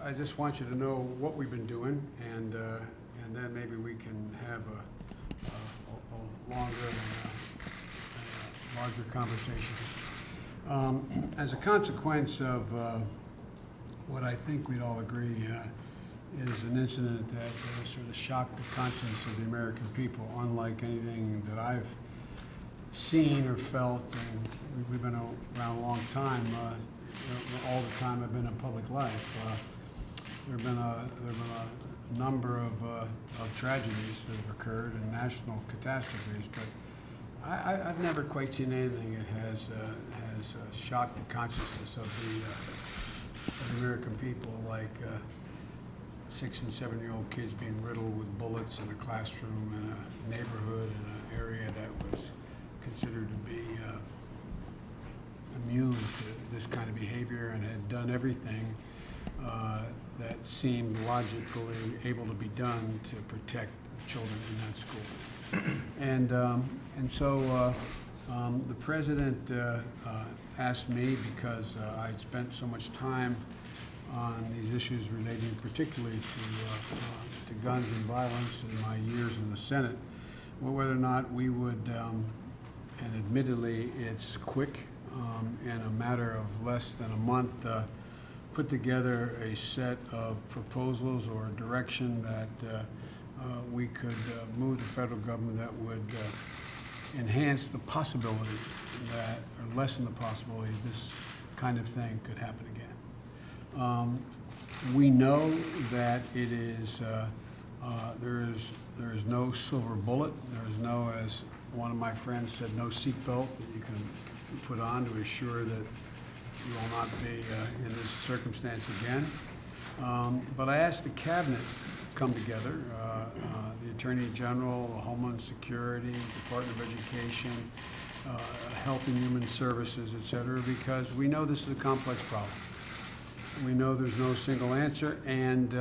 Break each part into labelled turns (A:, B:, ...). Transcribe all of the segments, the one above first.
A: I just want you to know what we've been doing, and then maybe we can have a longer and larger conversation. As a consequence of what I think we'd all agree is an incident that sort of shocked the conscience of the American people, unlike anything that I've seen or felt, and we've been around a long time, all the time I've been in public life. There have been a number of tragedies that have occurred and national catastrophes, but I've never quite seen anything that has shocked the consciousness of the American people, like 6- and 7-year-old kids being riddled with bullets in a classroom in a neighborhood in an area that was considered to be immune to this kind of behavior and had done everything that seemed logically able to be done to protect the children in that school. And so the president asked me, because I'd spent so much time on these issues relating particularly to guns and violence in my years in the Senate, whether or not we would, and admittedly it's quick, in a matter of less than a month, put together a set of proposals or a direction that we could move the federal government that would enhance the possibility that, or lessen the possibility this kind of thing could happen again. We know that it is, there is no silver bullet. There is no, as one of my friends said, no seatbelt that you can put on to assure that you will not be in this circumstance again. But I asked the cabinet to come together, the Attorney General, Homeland Security, Department of Education, Health and Human Services, et cetera, because we know this is a complex problem. We know there's no single answer, and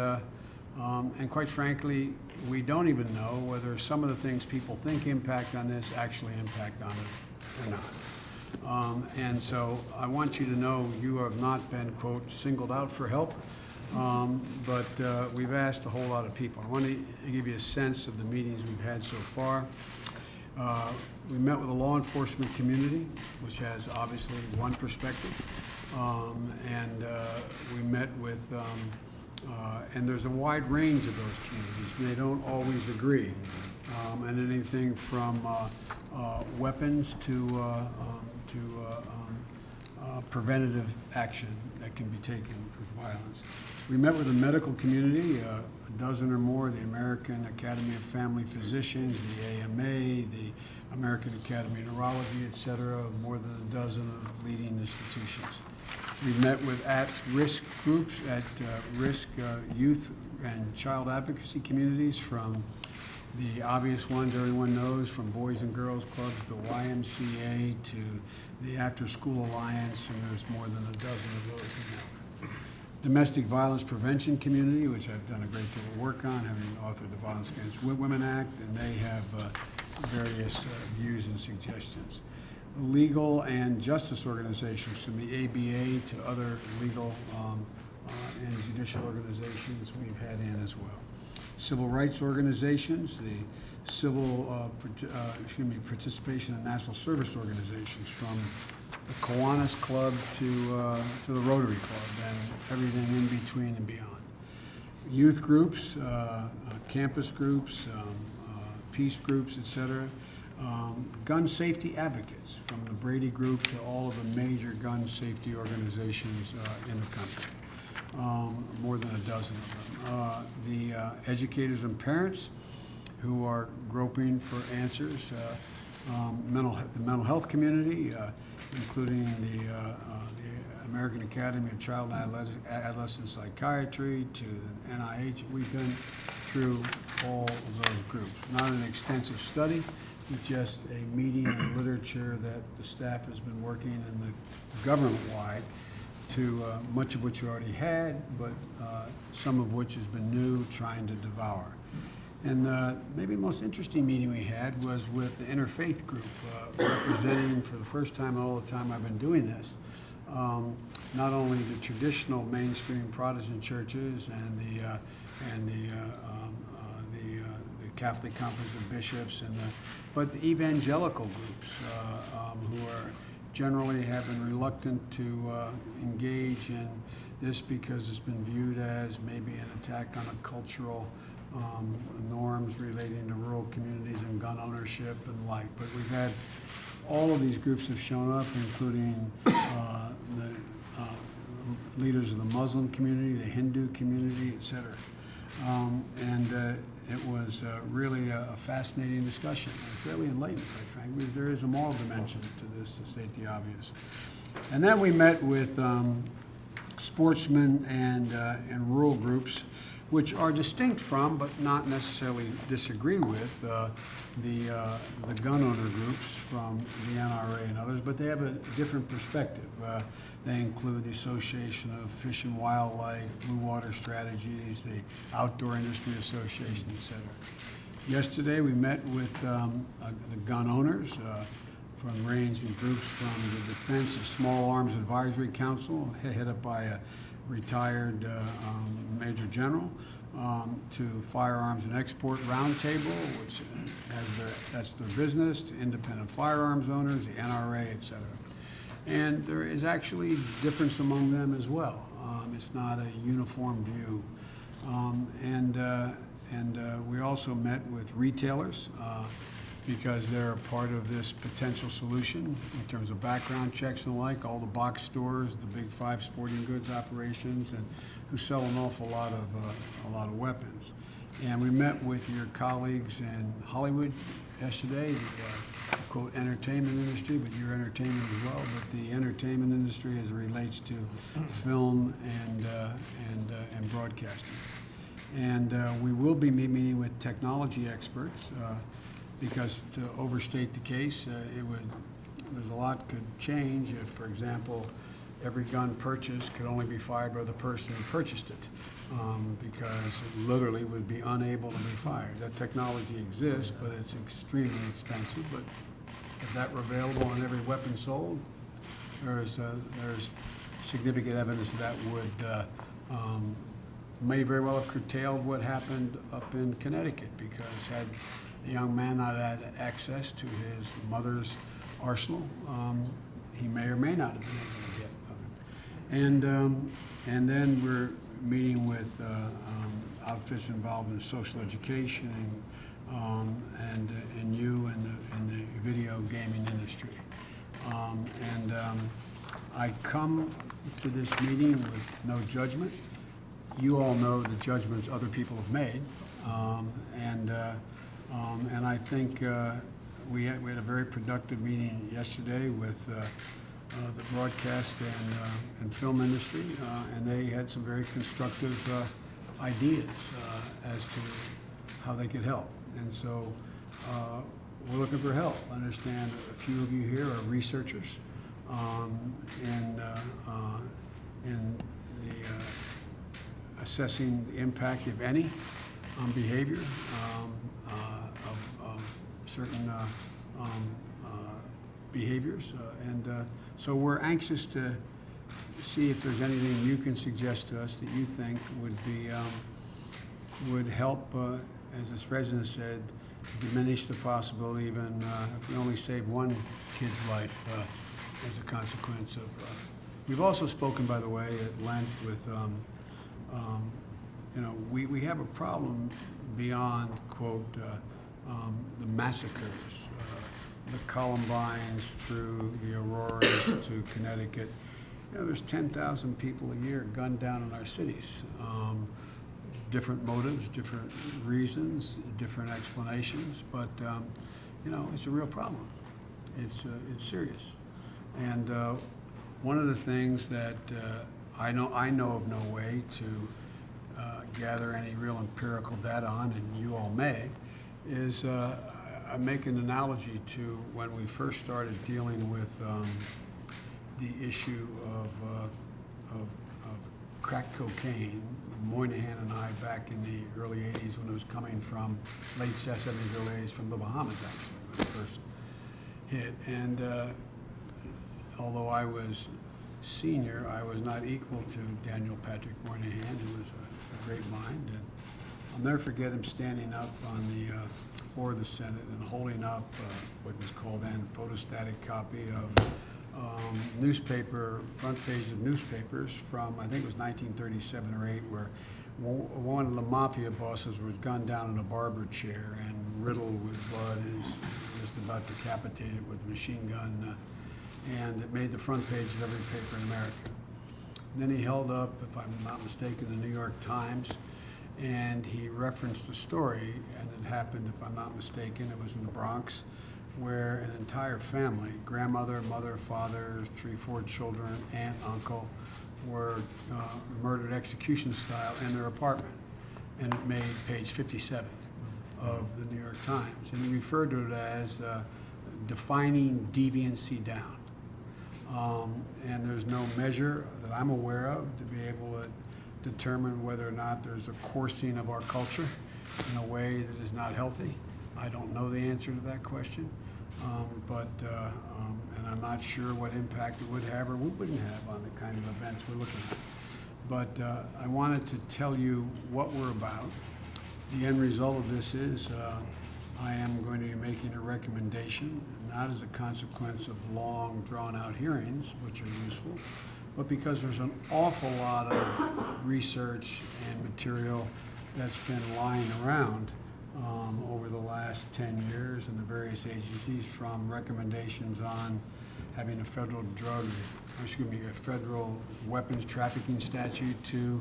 A: quite frankly, we don't even know whether some of the things people think impact on this actually impact on it or not. And so I want you to know you have not been, quote, singled out for help, but we've asked a whole lot of people. I want to give you a sense of the meetings we've had so far. We met with the law enforcement community, which has obviously one perspective, and we met with, and there's a wide range of those communities, and they don't always agree, and anything from weapons to preventative action that can be taken with violence. We met with the medical community, a dozen or more, the American Academy of Family Physicians, the AMA, the American Academy of Neurology, et cetera, more than a dozen of leading institutions. We met with at-risk groups, at-risk youth and child advocacy communities, from the obvious ones everyone knows, from Boys and Girls Clubs, the YMCA, to the After School Alliance, and there's more than a dozen of those we met with. Domestic Violence Prevention Community, which I've done a great deal of work on, having authored the Violence Against Women Act, and they have various views and suggestions. Legal and justice organizations, from the ABA to other legal and judicial organizations we've had in as well. Civil rights organizations, the participation in national service organizations, from the Kiwanis Club to the Rotary Club, and everything in between and beyond. Youth groups, campus groups, peace groups, et cetera. Gun safety advocates, from the Brady Group to all of the major gun safety organizations in the country. More than a dozen of them. The educators and parents who are groping for answers. The mental health community, including the American Academy of Child and Adolescent Psychiatry, to the NIH. We've been through all of those groups. Not an extensive study, but just a meeting and literature that the staff has been working in the government-wide, to much of which you already had, but some of which has been new, trying to devour. And maybe the most interesting meeting we had was with the Interfaith Group, representing, for the first time in all the time I've been doing this, not only the traditional mainstream Protestant churches and the Catholic Conference of Bishops but the evangelical groups who are generally have been reluctant to engage in this because it's been viewed as maybe an attack on a cultural norms relating to rural communities and gun ownership and the like. But we've had all of these groups have shown up, including the leaders of the Muslim community, the Hindu community, et cetera. It was really a fascinating discussion, and fairly enlightening, quite frankly. There is a moral dimension to this, to state the obvious. And then we met with sportsmen and rural groups, which are distinct from, but not necessarily disagree with, the gun owner groups from the NRA and others, but they have a different perspective. They include the Association of Fish and Wildlife, Blue Water Strategies, the Outdoor Industry Association, et cetera. Yesterday, we met with the gun owners from ranging groups from the Defense of Small Arms Advisory Council, headed up by a retired Major General, to Firearms and Export Roundtable, which that's their business, to independent firearms owners, the NRA, et cetera. And there is actually difference among them as well. It's not a uniform view. We also met with retailers because they're a part of this potential solution in terms of background checks and the like, all the box stores, the big 5 sporting goods operations, and who sell an awful lot of weapons. And we met with your colleagues in Hollywood yesterday, the quote entertainment industry, but your entertainment as well, but the entertainment industry as it relates to film and broadcasting. And we will be meeting with technology experts because, to overstate the case, there's a lot could change if, for example, every gun purchased could only be fired by the person who purchased it, because it literally would be unable to be fired. That technology exists, but it's extremely expensive. But if that were available on every weapon sold, there's significant evidence that would may very well have curtailed what happened up in Connecticut, because had the young man not had access to his mother's arsenal, he may or may not have been able to get of it. And then we're meeting with outfits involved in social education and you and the video gaming industry. I come to this meeting with no judgment. You all know the judgments other people have made, and I think we had a very productive meeting yesterday with the broadcast and film industry, and they had some very constructive ideas as to how they could help. And so we're looking for help. I understand a few of you here are researchers in the assessing the impact, if any, on behavior of certain behaviors. So we're anxious to see if there's anything you can suggest to us that you think would help, as the president said, diminish the possibility, even if we only save one kid's life as a consequence of. We've also spoken, by the way, at length with. We have a problem beyond, quote, the massacres, the Columbines through the Auroras to Connecticut. There's 10,000 people a year gunned down in our cities. Different motives, different reasons, different explanations, but it's a real problem. It's serious. And one of the things that I know of no way to gather any real empirical data on, and you all may, is I make an analogy to when we first started dealing with the issue of crack cocaine. Moynihan and I, back in the early 80s, when it was coming from late 70s, early 80s, from the Bahamas, actually, when it first hit. And although I was senior, I was not equal to Daniel Patrick Moynihan, who was a great mind. And I'll never forget him standing up on the floor of the Senate and holding up what was called then photostatic copy of newspaper, front page of newspapers from, I think it was 1937 or 8, where one of the mafia bosses was gunned down in a barber chair and riddled with blood and is just about decapitated with a machine gun. And it made the front page of every paper in America. And then he held up, if I'm not mistaken, the New York Times, and he referenced a story, and it happened, if I'm not mistaken, it was in the Bronx, where an entire family, grandmother, mother, father, 3-4 children, aunt, uncle, were murdered execution style in their apartment. And it made page 57 of the New York Times. And he referred to it as defining deviancy down. And there's no measure that I'm aware of to be able to determine whether or not there's a coursing of our culture in a way that is not healthy. I don't know the answer to that question, and I'm not sure what impact it would have or wouldn't have on the kind of events we're looking at. But I wanted to tell you what we're about. The end result of this is I am going to be making a recommendation, not as a consequence of long, drawn-out hearings, which are useful, but because there's an awful lot of research and material that's been lying around over the last 10 years in the various agencies, from recommendations on having a federal federal weapons trafficking statute to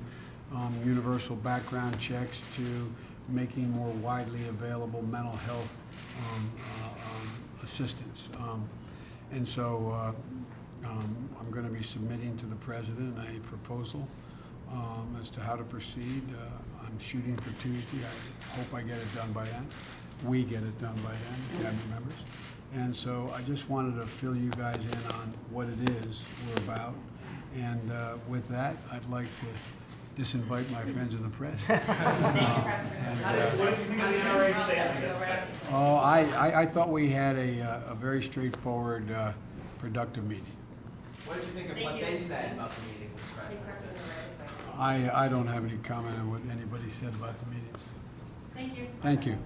A: universal background checks to making more widely available mental health assistance. And so I'm going to be submitting to the president a proposal as to how to proceed. I'm shooting for Tuesday. I hope I get it done by then. We get it done by then, cabinet members. And so I just wanted to fill you guys in on what it is we're about. And with that, I'd like to disinvite my friends in the press. I thought we had a very straightforward, productive meeting.
B: What did you think of what they said about the meeting with the president?
A: I don't have any comment on what anybody said about the meetings.
C: Thank you.
A: Thank you.